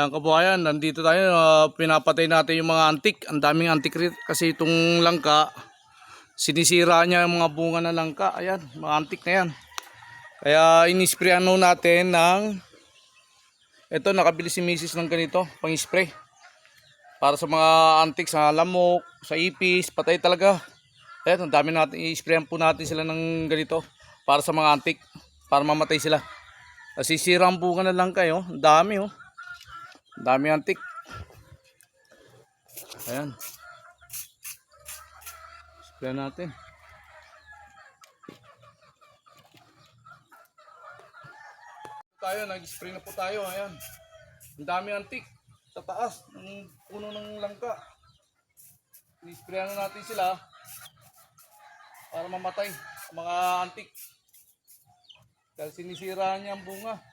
Ayan kabuhayan, nandito tayo, pinapatay natin yung mga antik. Ang daming antik kasi itong langka, sinisira niya yung mga bunga ng langka. Ayan, mga antik na yan. Kaya inisprayan natin ng, ito nakabili si Mrs. ng ganito, pang-spray. Para sa mga antik, sa lamok, sa ipis, patay talaga. Ayan, ang dami natin, i-sprayan po natin sila ng ganito para sa mga antik, para mamatay sila. Nasisira ang bunga ng langka, oh. Ang dami, oh. Dami antik. Ayan. Spray natin. Tayo, nag-spray na po tayo. Ayan. Ang dami antik sa taas ng puno ng langka. I-spray na natin sila para mamatay ang mga antik. Dahil sinisira niya ang bunga.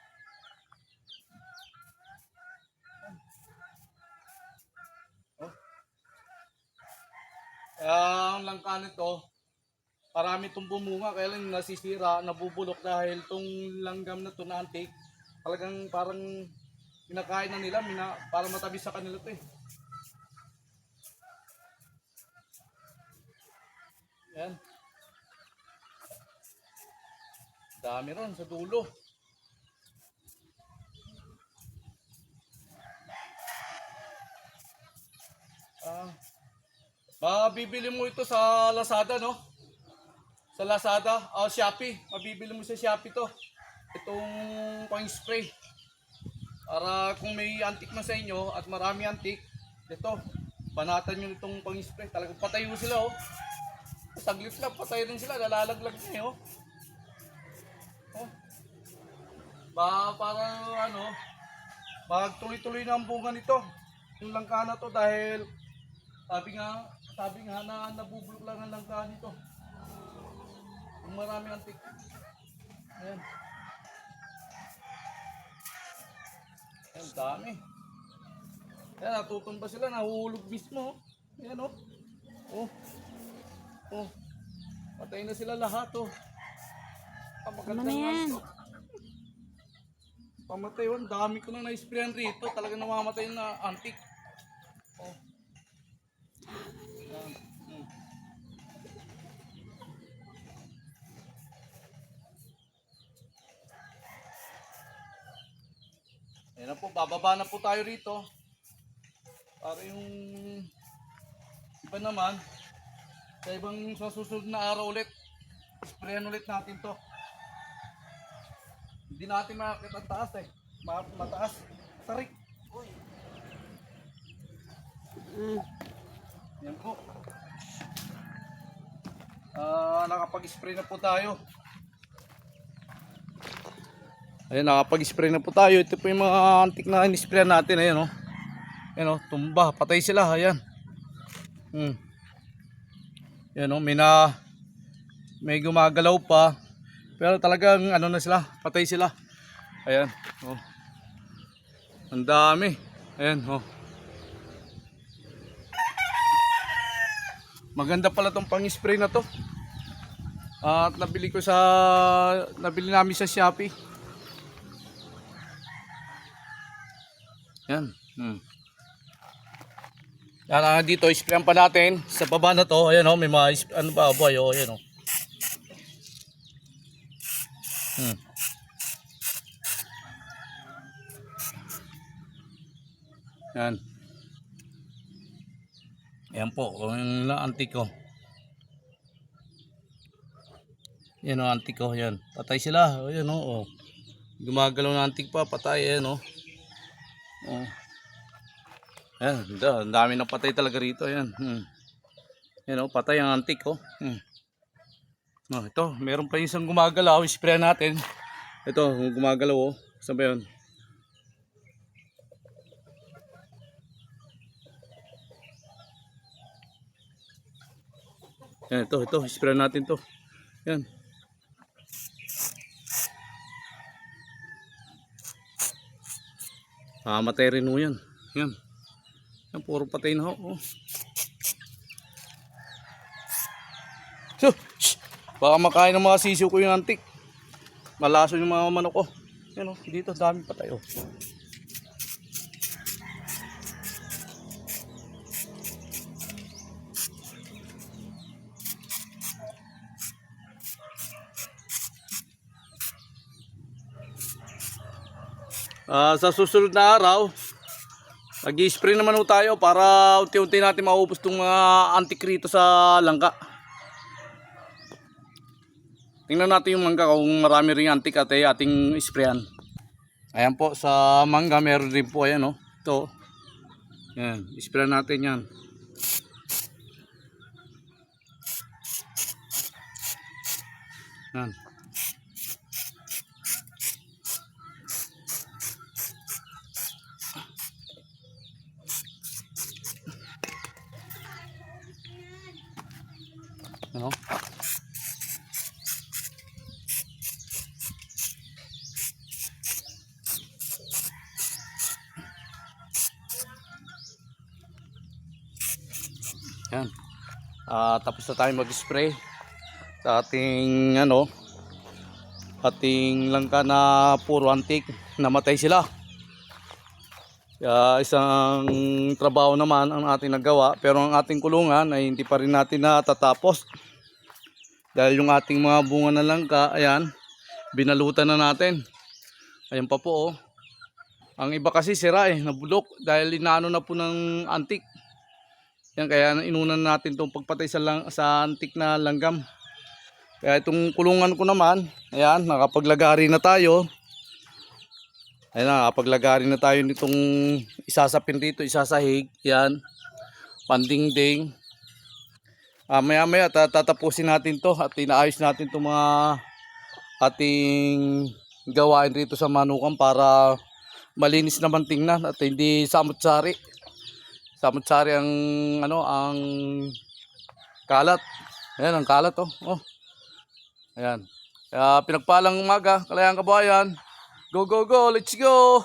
Ang langka nito, parami itong bumunga, kaya lang nasisira, nabubulok dahil itong langgam na ito na antik, talagang parang pinakain na nila, para matamis sa kanila ito eh. Yan. Dami ron sa dulo. Mabibili mo ito sa Lazada, no? Sa Lazada, Shopee. Mabibili mo sa Shopee to. Itong pang-spray. Para kung may antik man sa inyo at marami antik, ito, banatan nyo itong pang-spray. Talagang patayo sila, oh. Saglit lang, patay rin sila. Nalalaglag niya, oh. Oh. Para ano, magtuloy-tuloy na ang bunga nito. Yung langka na to dahil sabi nga na nabubulok lang ang langka nito. Yung marami antik. Ayan. Ayan, dami. Ayan, natutumba sila, nahuhulog mismo. Ayan, oh. Oh. Oh. Patay na sila lahat, oh. Ano na yan? Pamatay, oh. Dami ko na na-sprayan rito. Talaga namamatay na antik. Oh. Ayan. Ayan na po, bababa na po tayo rito. Para yung iba naman, sa ibang susunod na araw ulit, sprayan ulit natin to. Hindi natin makakita ang taas eh. Mataas. Tarik. Uy. Yan po. Nakapag-spray na po tayo. Ayan, nakapag-spray na po tayo. Ito po yung mga antik na in-sprayan natin. Ayan, oh. Ayan, oh, tumba. Patay sila. Ayan. Ayan, oh, may gumagalaw pa. Pero talagang ano na sila, patay sila. Ayan, oh. Ang dami. Ayan, oh. Maganda pala tong pang-spray na to. At nabili namin sa Shopee. Yan. Yan, dito isprayan pa natin sa baba na to. Ayan, oh, may mga ano ba, boy, oh, ayan, oh. Yan. Ayan po, yung antik ko. Yan, oh, antik ko, yan. Patay sila. Ayan, oh, oh. Gumagalaw na antik pa, patay, ayan, oh. Oh. Ayan, ang dami na patay talaga rito. Ayan. Ayan, oh, patay ang antik, oh. Oh, ito, meron pa isang gumagalaw. Spray natin. Ito, gumagalaw, oh. Saan ba yun? Ayan, ito, spray natin to. Ayan. Matay rin mo yan. Ayan. Ayan, puro patay na, oh. So, baka makain ng mga sisiw ko yung antik. Malaso yung mga manok ko. Yan, oh, dito dami patay, oh. Sa susunod na araw, mag-i-spray naman ho tayo para unti-unti natin maubos itong mga antik rito sa langka. Tingnan natin yung mangga kung marami ring antik at ating sprayan. Ayan po, sa mangga meron din po, ayan o. Ito. Ayan, sprayan natin yan. Ayan. Ano? Yan. Tapos na tayo mag-spray sa ating ating langka na puro antik. Namatay sila. Kaya isang trabaho naman ang ating nagawa, pero ang ating kulungan ay hindi pa rin natin natatapos. Dahil yung ating mga bunga na langka, ayan, binalutan na natin. Ayan pa po oh. Ang iba kasi sira nabulok dahil inaano na po ng antik. Yan, kaya inunan natin itong pagpatay sa antik na langgam. Kaya itong kulungan ko naman, ayan, nakapaglagari na tayo. Ayan, nakapaglagari na tayo nitong isasapin dito, isasahig. Yan, pandingding. Maya maya tatapusin natin to at inaayos natin itong mga ating gawain dito sa manukan para malinis naman tingnan at hindi samot-sari. Samot-sari ang ang kalat. Ayan ang kalat oh. Oh. Ayan. Kaya pinagpalang umaga, Kalayaan Kabayan. Go go go, let's go.